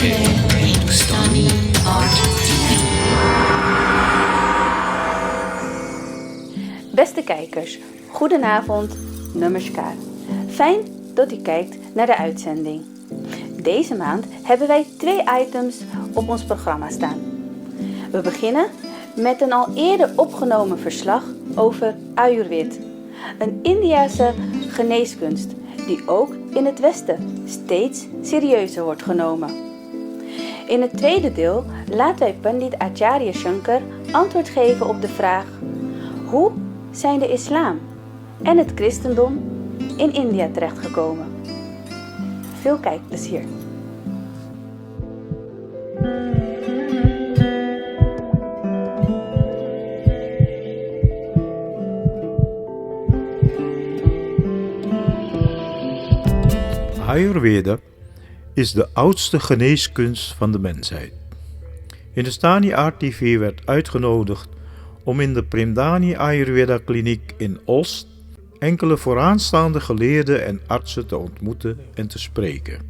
Hindustani Art TV. Beste kijkers, goedenavond, namaskar. Fijn dat u kijkt naar de uitzending. Deze maand hebben wij 2 items op ons programma staan. We beginnen met een al eerder opgenomen verslag over Ayurveda, een Indiase geneeskunst die ook in het Westen steeds serieuzer wordt genomen. In het tweede deel laten wij Pandit Acharya Shankar antwoord geven op de vraag: hoe zijn de islam en het christendom in India terechtgekomen? Veel kijkplezier. Ayurveda is de oudste geneeskunst van de mensheid. Hindustani Art TV werd uitgenodigd om in de Premdani Ayurveda kliniek in Oost enkele vooraanstaande geleerden en artsen te ontmoeten en te spreken.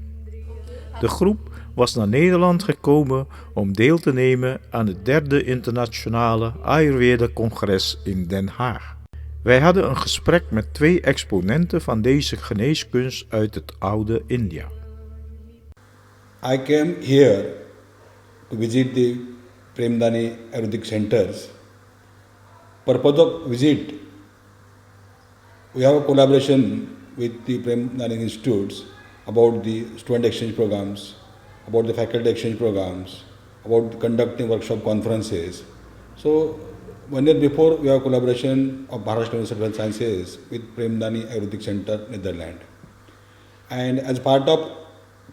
De groep was naar Nederland gekomen om deel te nemen aan het 3e internationale Ayurveda-congres in Den Haag. Wij hadden een gesprek met 2 exponenten van deze geneeskunst uit het oude India. I came here to visit the Premdani Ayurvedic centers. Purpose of visit, we have a collaboration with the Premdani institutes about the student exchange programs, about the faculty exchange programs, about conducting workshop conferences. So 1 year before, we have collaboration of Maharashtra University of Health Sciences with Premdani Ayurvedic Center, Netherlands. And as part of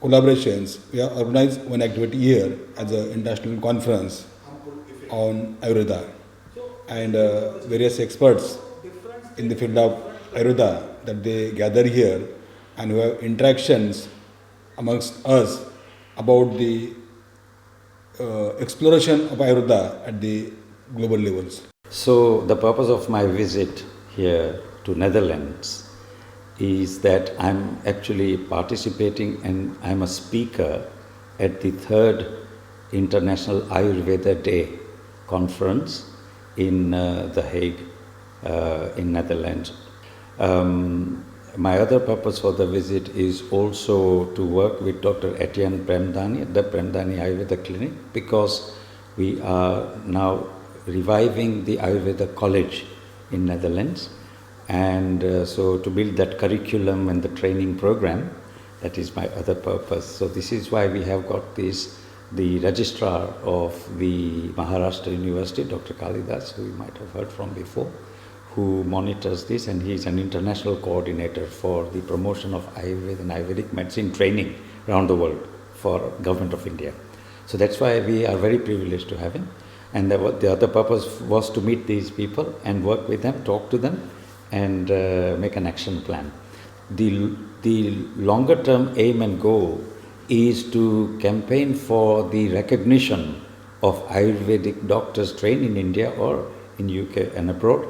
collaborations, we have organized one activity here as an international conference on Ayurveda. And various experts in the field of Ayurveda that they gather here and we have interactions amongst us about the exploration of Ayurveda at the global levels. So the purpose of my visit here to Netherlands is that I'm actually participating and I'm a speaker at the 3rd International Ayurveda Day conference in The Hague in Netherlands. My other purpose for the visit is also to work with Dr. Etienne Premdani at the Premdani Ayurveda Clinic, because we are now reviving the Ayurveda College in Netherlands, and so to build that curriculum and the training program, that is my other purpose. So this is why we have got the registrar of the Maharashtra University, Dr. Kalidas, who you might have heard from before, who monitors this, and he is an international coordinator for the promotion of Ayurveda and Ayurvedic medicine training around the world for Government of India. So that's why we are very privileged to have him. And the other purpose was to meet these people and work with them, talk to them, and make an action plan. The longer term aim and goal is to campaign for the recognition of Ayurvedic doctors trained in India or in UK and abroad,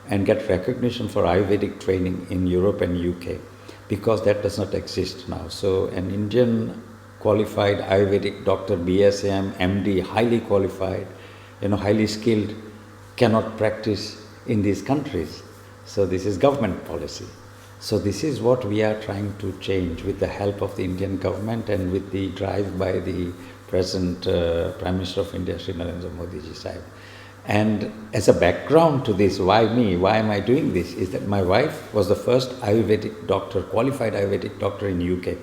and get recognition for Ayurvedic training in Europe and UK, because that does not exist now. So an Indian qualified Ayurvedic doctor, BSM, MD, highly qualified, highly skilled, cannot practice in these countries. So this is government policy. So this is what we are trying to change with the help of the Indian government and with the drive by the present Prime Minister of India, Shri Narendra Modi ji Sahib. And as a background to this, why me? Why am I doing this? Is that my wife was the first Ayurvedic doctor, qualified Ayurvedic doctor in UK.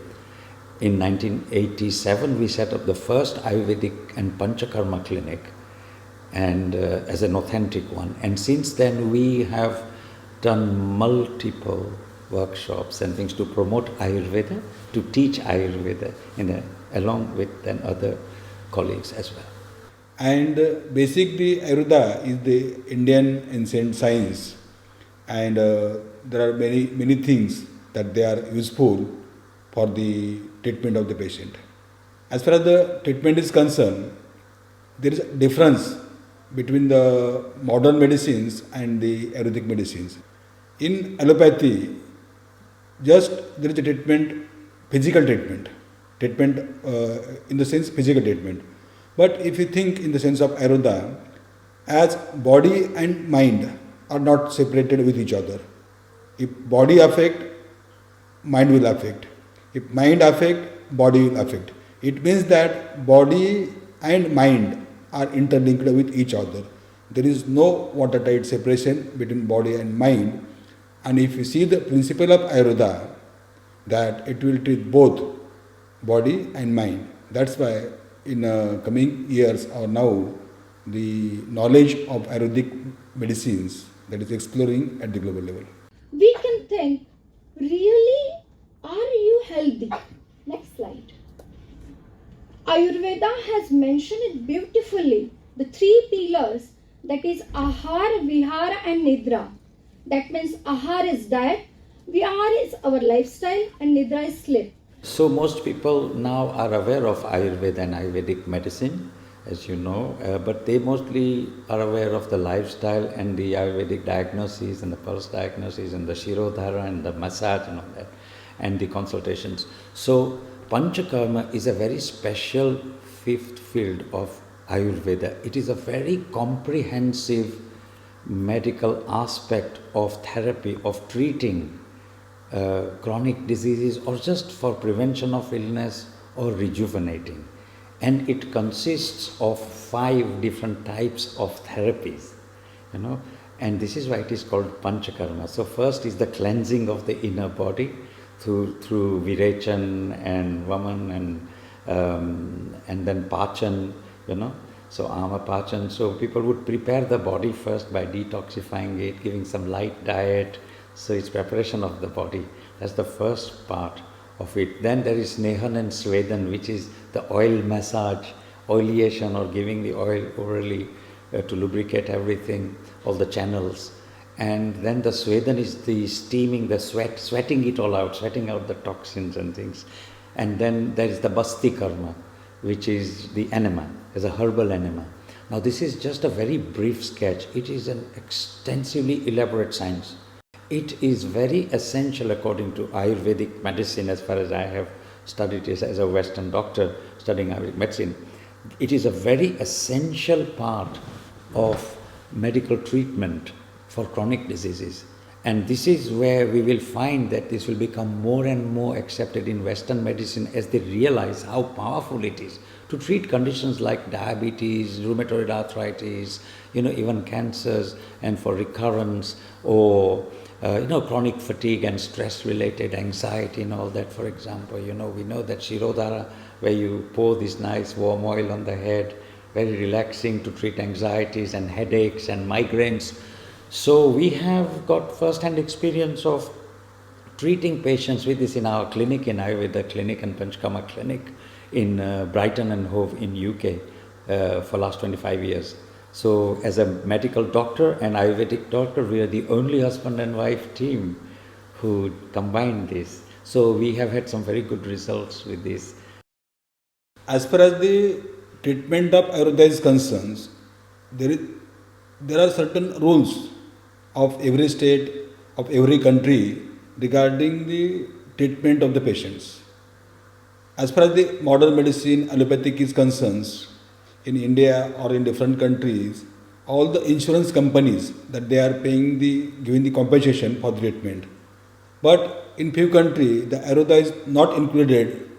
In 1987, we set up the first Ayurvedic and Panchakarma clinic, and as an authentic one. And since then we have done multiple workshops and things to promote Ayurveda, to teach Ayurveda along with then other colleagues as well. And basically Ayurveda is the Indian ancient science, and there are many things that they are useful for the treatment of the patient. As far as the treatment is concerned, there is a difference between the modern medicines and the Ayurvedic medicines. In allopathy, just there is a treatment, physical treatment, treatment in the sense physical treatment. But if you think in the sense of Ayurveda, as body and mind are not separated with each other. If body affect, mind will affect. If mind affect, body will affect. It means that body and mind are interlinked with each other. There is no watertight separation between body and mind. And if you see the principle of Ayurveda, that it will treat both body and mind. That's why in coming years or now, the knowledge of Ayurvedic medicines that is exploring at the global level. We can think, really, are you healthy? Next slide. Ayurveda has mentioned it beautifully, the three pillars, that is Ahara, Vihara and Nidra. That means Ahara is diet, Vihara is our lifestyle and Nidra is sleep. So most people now are aware of Ayurveda and Ayurvedic medicine, as you know, but they mostly are aware of the lifestyle and the Ayurvedic diagnosis and the pulse diagnosis and the Shirodhara and the massage and all that, and the consultations. So Panchakarma is a very special fifth field of Ayurveda. It is a very comprehensive medical aspect of therapy, of treating chronic diseases or just for prevention of illness or rejuvenating. And it consists of 5 different types of therapies, and this is why it is called Panchakarma. So first is the cleansing of the inner body through Virechan and Vaman and then Pachan, so Ama Pachan. So people would prepare the body first by detoxifying it, giving some light diet. So it's preparation of the body. That's the first part of it. Then there is Snehan and Svedan, which is the oil massage, oilation, or giving the oil orally to lubricate everything, all the channels. And then the Svedan is the steaming, the sweating it all out, sweating out the toxins and things. And then there is the Basti Karma, which is the enema, as a herbal enema. Now this is just a very brief sketch. It is an extensively elaborate science. It is very essential according to Ayurvedic medicine, as far as I have studied it as a Western doctor studying Ayurvedic medicine. It is a very essential part of medical treatment for chronic diseases. And this is where we will find that this will become more and more accepted in Western medicine as they realize how powerful it is to treat conditions like diabetes, rheumatoid arthritis, even cancers, and for recurrence, or chronic fatigue and stress-related anxiety and all that. For example, we know that Shirodhara, where you pour this nice warm oil on the head, very relaxing to treat anxieties and headaches and migraines. So we have got first-hand experience of treating patients with this in our clinic, in Ayurveda clinic and Panchakarma clinic in Brighton and Hove in UK for last 25 years. So as a medical doctor and Ayurvedic doctor, we are the only husband and wife team who combine this. So we have had some very good results with this. As far as the treatment of Ayurveda is concerned, there are certain rules of every state, of every country regarding the treatment of the patients. As far as the modern medicine, allopathic is concerned, in India or in different countries, all the insurance companies that they are giving the compensation for the treatment. But in few countries, the Ayurveda is not included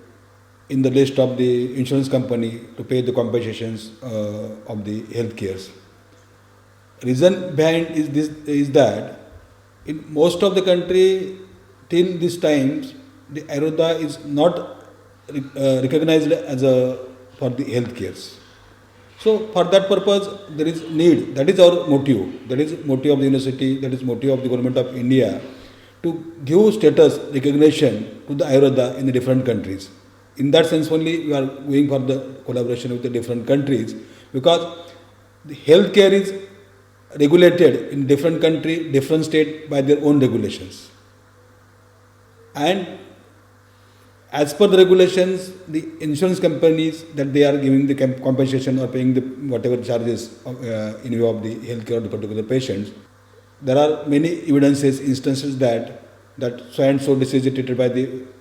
in the list of the insurance company to pay the compensations of the health cares. Reason behind is that in most of the country till this times, the Ayurveda is not recognized as for the health cares. So for that purpose, there is need. That is our motive. That is motive of the university. That is motive of the government of India to give status recognition to the Ayurveda in the different countries. In that sense only, we are going for the collaboration with the different countries, because the healthcare is regulated in different country, different state by their own regulations. And as per the regulations, the insurance companies that they are giving the compensation or paying the whatever charges in view of the healthcare of the particular patients, there are many evidences, instances that so and so disease is treated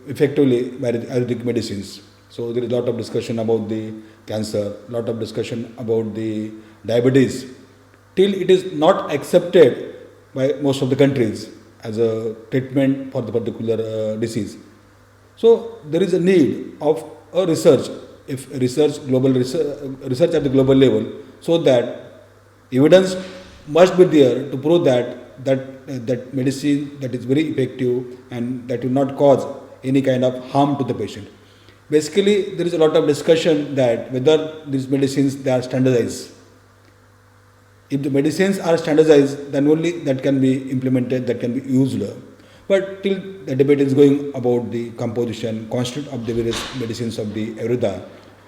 effectively by the Ayurvedic medicines. So there is a lot of discussion about the cancer, lot of discussion about the diabetes. Till it is not accepted by most of the countries as a treatment for the particular disease. So there is a need of a research, if research, global research at the global level, so that evidence must be there to prove that medicine that is very effective and that will not cause any kind of harm to the patient. Basically, there is a lot of discussion that whether these medicines they are standardized. If the medicines are standardized, then only that can be implemented, that can be used. But till the debate is going about the composition, constitute of the various medicines of the Ayurveda.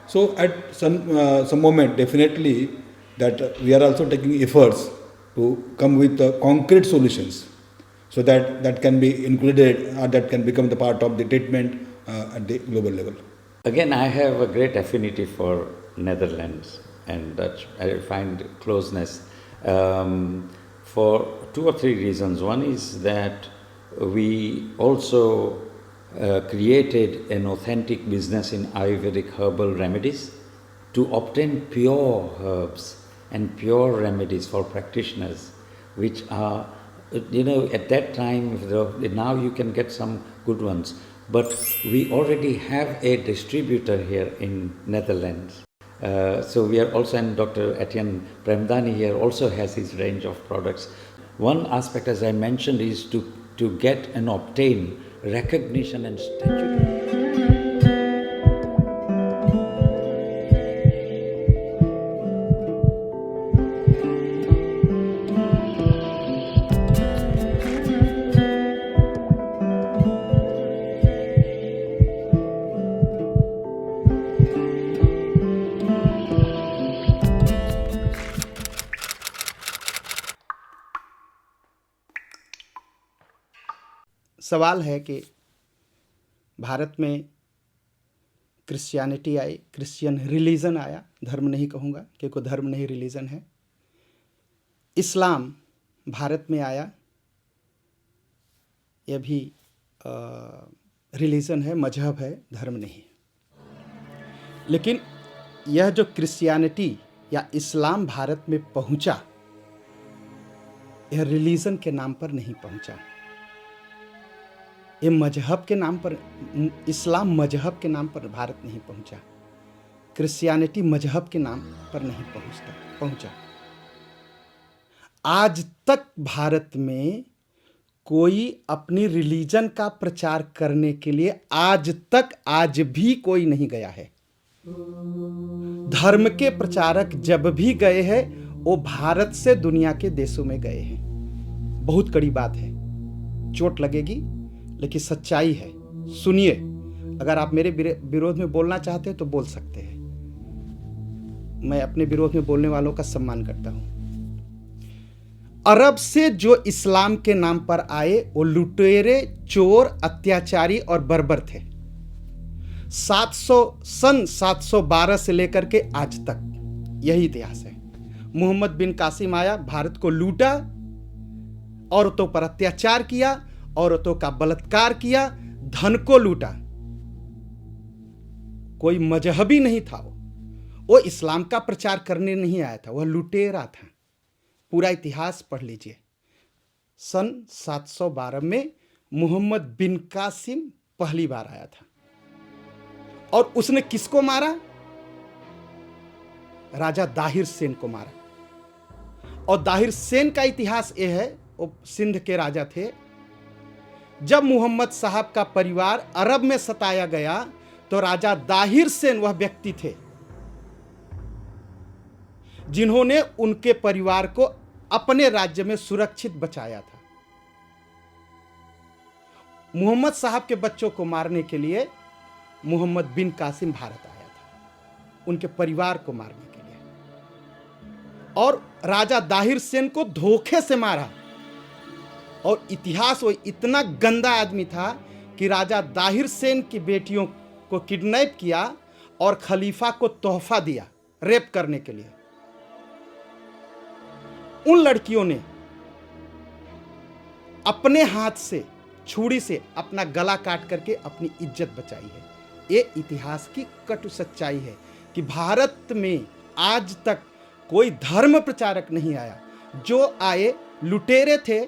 So at some moment, definitely that we are also taking efforts to come with concrete solutions, so that can be included or that can become the part of the treatment at the global level. Again, I have a great affinity for Netherlands and Dutch. I find closeness for 2 or 3 reasons. One is that we also created an authentic business in Ayurvedic herbal remedies to obtain pure herbs and pure remedies for practitioners, which are, at that time, now you can get some good ones. But we already have a distributor here in Netherlands. So we are also, and Dr. Etienne Premdani here also has his range of products. One aspect, as I mentioned, is to get and obtain recognition and statutory. सवाल है कि भारत में Christianity आई, Christian religion आया, धर्म नहीं कहूँगा क्योंकि धर्म नहीं रिलीजन है। इस्लाम भारत में आया, यह भी रिलीजन है, मजहब है, धर्म नहीं। लेकिन यह जो क्रिश्चियनिटी या इस्लाम भारत में पहुँचा, यह रिलीजन के नाम पर नहीं पहुँचा, ये मजहब के नाम पर, इस्लाम मजहब के नाम पर भारत नहीं पहुंचा, क्रिश्चियनिटी मजहब के नाम पर नहीं पहुंचा। आज तक भारत में कोई अपनी रिलीजन का प्रचार करने के लिए आज भी कोई नहीं गया है। धर्म के प्रचारक जब भी गए हैं वो भारत से दुनिया के देशों में गए हैं। बहुत कड़ी बात है, चोट लगेगी लेकिन सच्चाई है, सुनिए। अगर आप मेरे विरोध में बोलना चाहते हैं तो बोल सकते हैं, मैं अपने विरोध में बोलने वालों का सम्मान करता हूं। अरब से जो इस्लाम के नाम पर आए वो लुटेरे, चोर, अत्याचारी और बर्बर थे। सन 712 से लेकर के आज तक यही इतिहास है। मोहम्मद बिन कासिम आया, भारत को लूटा, औरतों पर अत्याचार किया, औरतों का बलात्कार किया, धन को लूटा। कोई मजहबी नहीं था, वो इस्लाम का प्रचार करने नहीं आया था, वह लुटेरा था। पूरा इतिहास पढ़ लीजिए। सन 712 में मोहम्मद बिन कासिम पहली बार आया था और उसने किसको मारा? राजा दाहिर सेन को मारा। और दाहिर सेन का इतिहास यह है, वो सिंध के राजा थे। जब मोहम्मद साहब का परिवार अरब में सताया गया तो राजा दाहिर सेन वह व्यक्ति थे जिन्होंने उनके परिवार को अपने राज्य में सुरक्षित बचाया था। मोहम्मद साहब के बच्चों को मारने के लिए मोहम्मद बिन कासिम भारत आया था, उनके परिवार को मारने के लिए, और राजा दाहिर सेन को धोखे से मारा। और इतिहास वो इतना गंदा आदमी था कि राजा दाहिर सेन की बेटियों को किडनैप किया और खलीफा को तोहफा दिया रेप करने के लिए। उन लड़कियों ने अपने हाथ से छुरी से अपना गला काट करके अपनी इज्जत बचाई है। ये इतिहास की कटु सच्चाई है कि भारत में आज तक कोई धर्म प्रचारक नहीं आया। जो आए लुटेरे थे,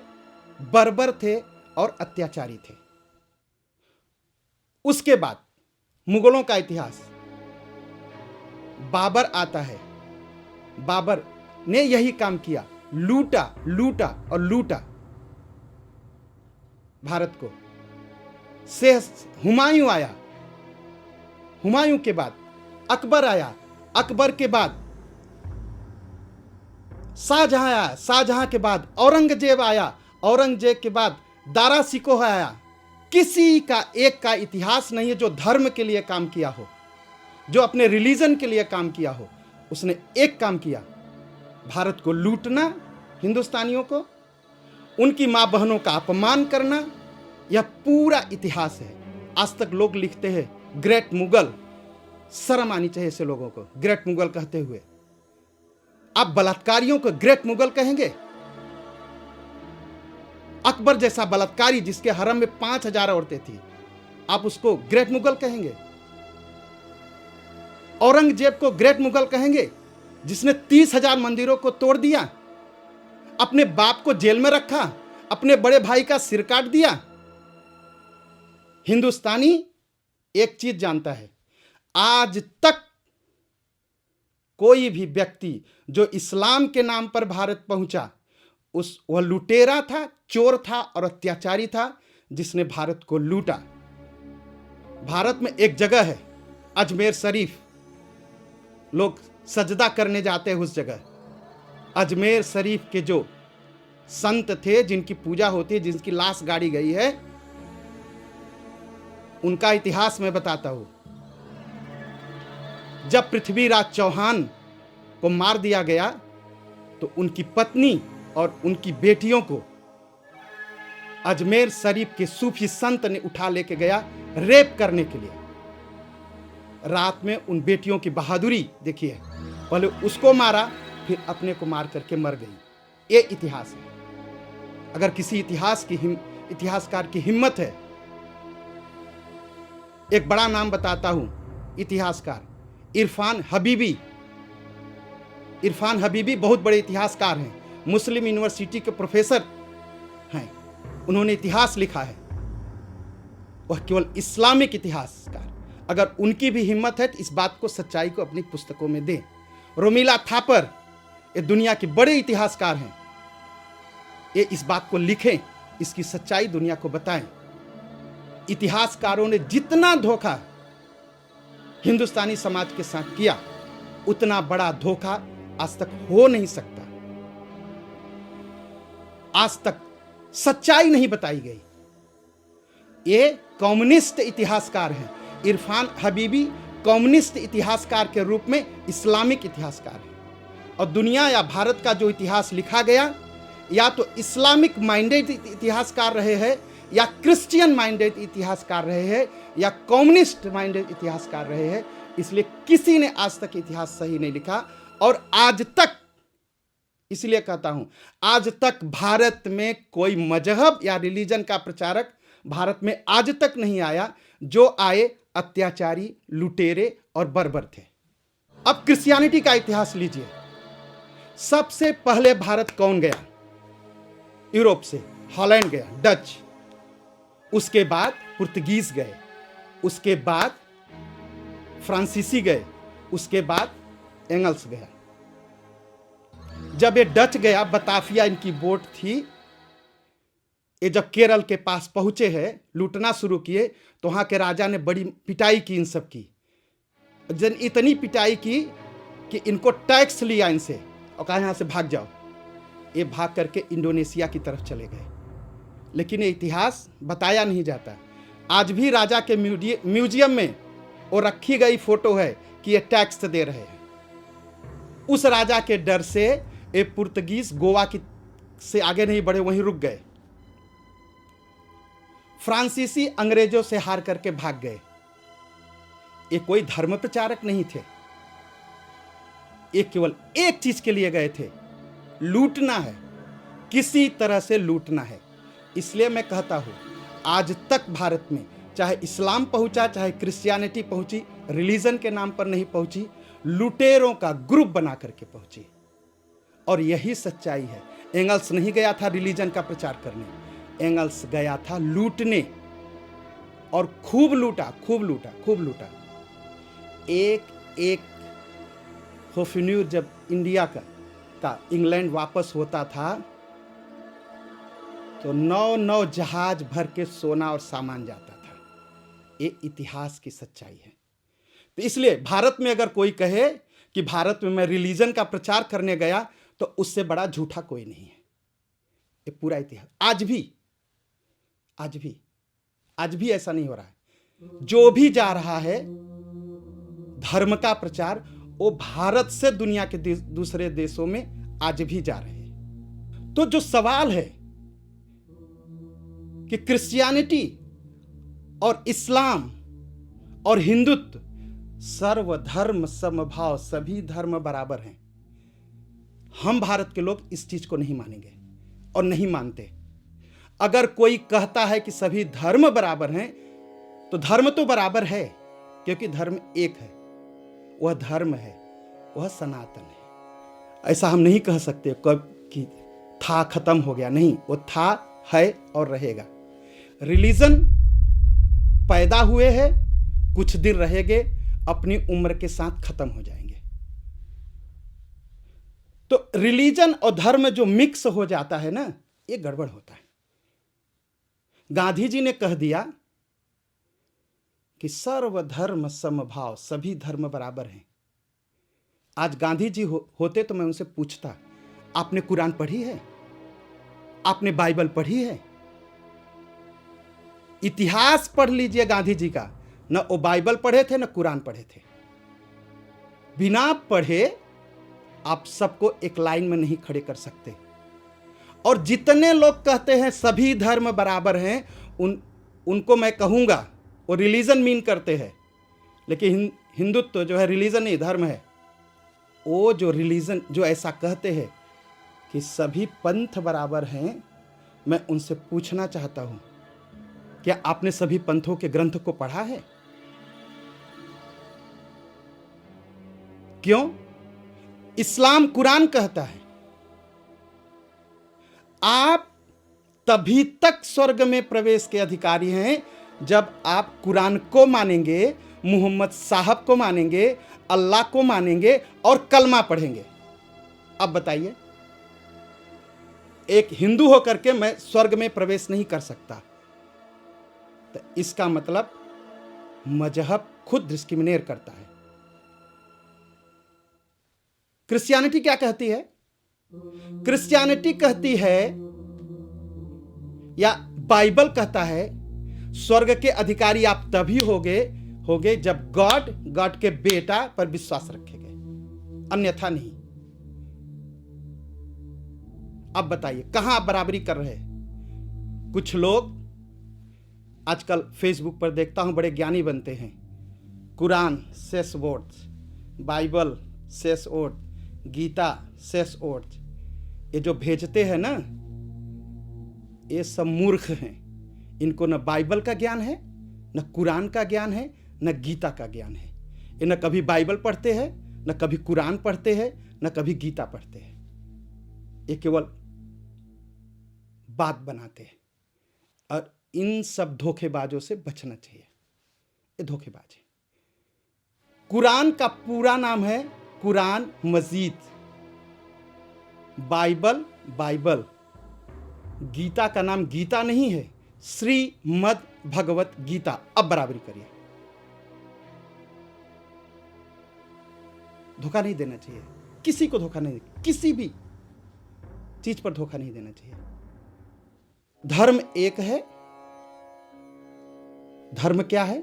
बर्बर थे और अत्याचारी थे। उसके बाद मुगलों का इतिहास, बाबर आता है। बाबर ने यही काम किया, लूटा लूटा और लूटा भारत को। से हुमायूं आया, हुमायूं के बाद अकबर आया, अकबर के बाद शाहजहां आया, शाहजहां के बाद औरंगजेब आया, औरंगजेब के बाद दारा सिकोह आया। किसी का एक का इतिहास नहीं है जो धर्म के लिए काम किया हो, जो अपने रिलीजन के लिए काम किया हो। उसने एक काम किया, भारत को लूटना, हिंदुस्तानियों को, उनकी मां बहनों का अपमान करना। यह पूरा इतिहास है। आज तक लोग लिखते हैं ग्रेट मुगल। शर्म आनी चाहिए ऐसे लोगों को ग्रेट मुगल कहते हुए। आप बलात्कारियों को ग्रेट मुगल कहेंगे? अकबर जैसा बलात्कारी जिसके हरम में 5000 औरतें थी, आप उसको ग्रेट मुगल कहेंगे? औरंगजेब को ग्रेट मुगल कहेंगे जिसने 30,000 मंदिरों को तोड़ दिया, अपने बाप को जेल में रखा, अपने बड़े भाई का सिर काट दिया? हिंदुस्तानी एक चीज जानता है, आज तक कोई भी व्यक्ति जो इस्लाम के नाम पर भारत पहुंचा, वह लुटेरा था, चोर था और अत्याचारी था जिसने भारत को लूटा। भारत में एक जगह है अजमेर शरीफ, लोग सजदा करने जाते हैं उस जगह। अजमेर शरीफ के जो संत थे, जिनकी पूजा होती है, जिनकी लाश गाड़ी गई है, उनका इतिहास मैं बताता हूं। जब पृथ्वीराज चौहान को मार दिया गया तो उनकी पत्नी और उनकी बेटियों को अजमेर शरीफ के सूफी संत ने उठा लेके गया रेप करने के लिए। रात में उन बेटियों की बहादुरी देखिए, पहले उसको मारा फिर अपने को मार करके मर गई। ये इतिहास है। अगर किसी इतिहासकार की हिम्मत है, एक बड़ा नाम बताता हूं, इतिहासकार इरफान हबीबी। इरफान हबीबी बहुत बड़े इतिहासकार हैं, मुस्लिम यूनिवर्सिटी के प्रोफेसर हैं। उन्होंने इतिहास लिखा है, वह केवल इस्लामिक इतिहासकार। अगर उनकी भी हिम्मत है तो इस बात को, सच्चाई को अपनी पुस्तकों में दें। रोमिला थापर, ये दुनिया के बड़े इतिहासकार हैं, ये इस बात को लिखें, इसकी सच्चाई दुनिया को बताएं। इतिहासकारों ने जितना धोखा हिंदुस्तानी समाज के साथ किया, उतना बड़ा धोखा आज तक हो नहीं सकता। आज तक सच्चाई नहीं बताई गई। ये कम्युनिस्ट इतिहासकार हैं। इरफान हबीबी कम्युनिस्ट इतिहासकार के रूप में इस्लामिक इतिहासकार हैं। और दुनिया या भारत का जो इतिहास लिखा गया, या तो इस्लामिक माइंडेड इतिहासकार रहे हैं, या क्रिश्चियन माइंडेड इतिहासकार रहे हैं, या कम्युनिस्ट माइंडेड इतिहासकार रहे हैं। इसलिए किसी ने आज तक इतिहास सही नहीं लिखा। और आज तक, इसलिए कहता हूं, आज तक भारत में कोई मजहब या रिलीजन का प्रचारक भारत में आज तक नहीं आया। जो आए अत्याचारी, लुटेरे और बर्बर थे। अब क्रिश्चियनिटी का इतिहास लीजिए। सबसे पहले भारत कौन गया? यूरोप से हॉलैंड गया, डच। उसके बाद पुर्तगीज गए, उसके बाद फ्रांसीसी गए, उसके बाद एंगल्स गया। जब ये डच गया, बताफिया इनकी बोट थी, ये जब केरल के पास पहुंचे हैं, लूटना शुरू किए, तो वहां के राजा ने बड़ी पिटाई की इन सब की। इतनी पिटाई की कि इनको टैक्स लिया इनसे और कहा यहां से भाग जाओ। ये भाग करके इंडोनेशिया की तरफ चले गए। लेकिन ये इतिहास बताया नहीं जाता। आज भी राजा के म्यूजियम में वो रखी गई फोटो है कि ये टैक्स दे रहे हैं। उस राजा के डर से ये पुर्तगीज गोवा की से आगे नहीं बढ़े, वहीं रुक गए। फ्रांसीसी अंग्रेजों से हार करके भाग गए। ये कोई धर्म प्रचारक नहीं थे, ये केवल एक चीज के लिए गए थे, लूटना है, किसी तरह से लूटना है। इसलिए मैं कहता हूं, आज तक भारत में चाहे इस्लाम पहुंचा, चाहे क्रिश्चियनिटी पहुंची, रिलीजन के नाम पर नहीं पहुंची, लुटेरों का ग्रुप बना करके पहुंची। और यही सच्चाई है। एंगल्स नहीं गया था रिलीजन का प्रचार करने, एंगल्स गया था लूटने, और खूब लूटा, खूब लूटा, खूब लूटा। एक एक होफन्यूर जब इंडिया का इंग्लैंड वापस होता था तो 9 जहाज भर के सोना और सामान जाता था। ये इतिहास की सच्चाई है। तो इसलिए भारत में अगर कोई कहे कि भारत में मैं रिलीजन का प्रचार करने गया, तो उससे बड़ा झूठा कोई नहीं है। ये पूरा इतिहास आज भी ऐसा नहीं हो रहा है। जो भी जा रहा है धर्म का प्रचार, वो भारत से दुनिया के दूसरे देशों में आज भी जा रहे हैं। तो जो सवाल है कि क्रिश्चियनिटी और इस्लाम और हिंदुत्व, सर्वधर्म समभाव, सभी धर्म बराबर हैं, हम भारत के लोग इस चीज को नहीं मानेंगे और नहीं मानते। अगर कोई कहता है कि सभी धर्म बराबर हैं, तो धर्म तो बराबर है, क्योंकि धर्म एक है, वह धर्म है, वह सनातन है। ऐसा हम नहीं कह सकते कब कि था खत्म हो गया, नहीं, वो था, है और रहेगा। रिलीजन पैदा हुए हैं, कुछ दिन रहेंगे, अपनी उम्र के साथ खत्म हो जाएंगे। तो रिलीजन और धर्म जो मिक्स हो जाता है ना, ये गड़बड़ होता है। गांधी जी ने कह दिया कि सर्वधर्म समभाव, सभी धर्म बराबर हैं। आज गांधी जी होते तो मैं उनसे पूछता, आपने कुरान पढ़ी है? आपने बाइबल पढ़ी है? इतिहास पढ़ लीजिए गांधी जी का, न वो बाइबल पढ़े थे न कुरान पढ़े थे। बिना पढ़े आप सबको एक लाइन में नहीं खड़े कर सकते। और जितने लोग कहते हैं सभी धर्म बराबर हैं, उनको मैं कहूंगा वो रिलीजन मीन करते हैं, लेकिन हिंदुत्व जो है रिलीजन नहीं, धर्म है। वो जो रिलीजन जो ऐसा कहते हैं कि सभी पंथ बराबर हैं, मैं उनसे पूछना चाहता हूं, क्या आपने सभी पंथों के ग्रंथ को पढ़ा है? क्यों? इस्लाम कुरान कहता है आप तभी तक स्वर्ग में प्रवेश के अधिकारी हैं जब आप कुरान को मानेंगे, मोहम्मद साहब को मानेंगे, अल्लाह को मानेंगे और कलमा पढ़ेंगे। अब बताइए, एक हिंदू होकर के मैं स्वर्ग में प्रवेश नहीं कर सकता, तो इसका मतलब मजहब खुद डिस्क्रिमिनेट करता है। क्रिश्चियनिटी क्या कहती है? क्रिश्चियनिटी कहती है, या बाइबल कहता है, स्वर्ग के अधिकारी आप तभी होगे जब गॉड के बेटा पर विश्वास रखेंगे, अन्यथा नहीं। अब बताइए कहां आप बराबरी कर रहे हैं? कुछ लोग आजकल फेसबुक पर देखता हूं बड़े ज्ञानी बनते हैं, कुरान शेष वर्ड्स, बाइबल शेष वर्ड, गीता शेष वर्ड, ये जो भेजते हैं ना, ये सब मूर्ख हैं। इनको न बाइबल का ज्ञान है, न कुरान का ज्ञान है, न गीता का ज्ञान है। ये न कभी बाइबल पढ़ते हैं, न कभी कुरान पढ़ते हैं, न कभी गीता पढ़ते हैं। ये केवल बात बनाते हैं। और इन सब धोखेबाजों से बचना चाहिए। ये धोखेबाज है। कुरान का पूरा नाम है कुरान मजीद, बाइबल। गीता का नाम गीता नहीं है, श्रीमद् भगवत गीता। अब बराबरी करिए। धोखा नहीं देना चाहिए, किसी को धोखा नहीं, किसी भी चीज पर धोखा नहीं देना चाहिए। धर्म एक है। धर्म क्या है?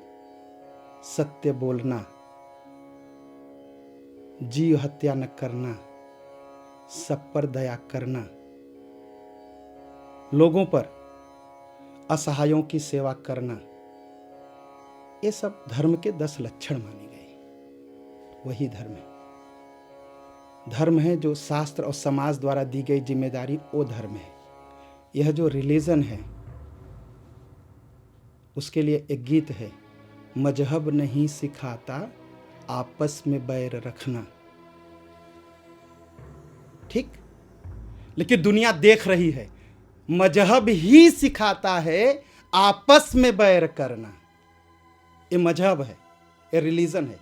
सत्य बोलना, जीव हत्या न करना, सब पर दया करना, लोगों पर असहायों की सेवा करना, ये सब धर्म के 10 लक्षण माने गए। वही धर्म है। धर्म है जो शास्त्र और समाज द्वारा दी गई जिम्मेदारी, वो धर्म है। यह जो रिलीजन है, उसके लिए एक गीत है, मजहब नहीं सिखाता आपस में बैर रखना। ठीक, लेकिन दुनिया देख रही है, मजहब ही सिखाता है आपस में बैर करना। ये मजहब है, ये रिलीजन है,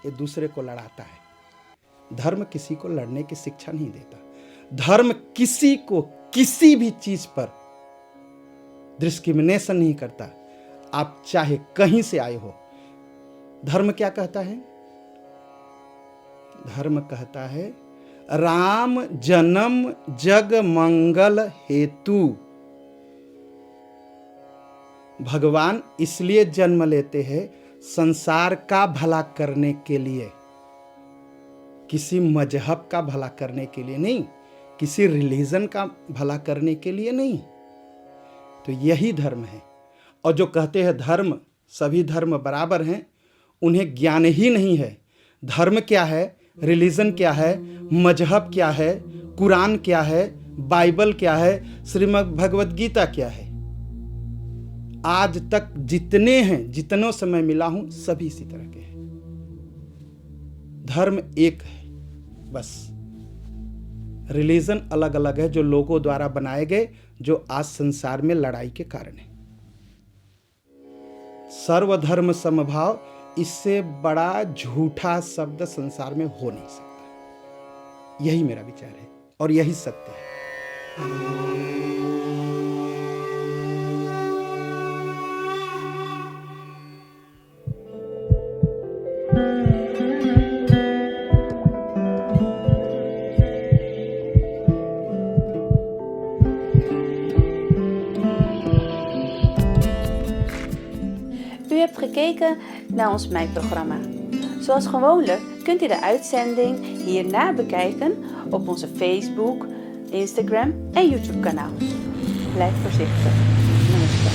ये दूसरे को लड़ाता है। धर्म किसी को लड़ने की शिक्षा नहीं देता। धर्म किसी को किसी भी चीज पर डिस्क्रिमिनेशन नहीं करता, आप चाहे कहीं से आए हो। धर्म क्या कहता है? धर्म कहता है राम जन्म जग मंगल हेतु। भगवान इसलिए जन्म लेते हैं संसार का भला करने के लिए, किसी मजहब का भला करने के लिए नहीं, किसी रिलीजन का भला करने के लिए नहीं। तो यही धर्म है। और जो कहते हैं धर्म, सभी धर्म बराबर हैं, उन्हें ज्ञान ही नहीं है। धर्म क्या है, रिलीजन क्या है, मजहब क्या है, कुरान क्या है, बाइबल क्या है, श्रीमद् भगवद गीता क्या है। आज तक जितने हैं, जितनों समय मिला हूं, सभी इसी तरह के हैं। धर्म एक है बस, रिलीजन अलग अलग है, जो लोगों द्वारा बनाए गए, जो आज संसार में लड़ाई के कारण है। सर्वधर्म समभाव, इससे बड़ा झूठा शब्द संसार में हो नहीं सकता। यही मेरा विचार है और यही सत्य है। U hebt gekeken naar ons Meiprogramma. Zoals gewoonlijk kunt u de uitzending hierna bekijken op onze Facebook, Instagram en YouTube kanaal. Blijf voorzichtig. Namaste.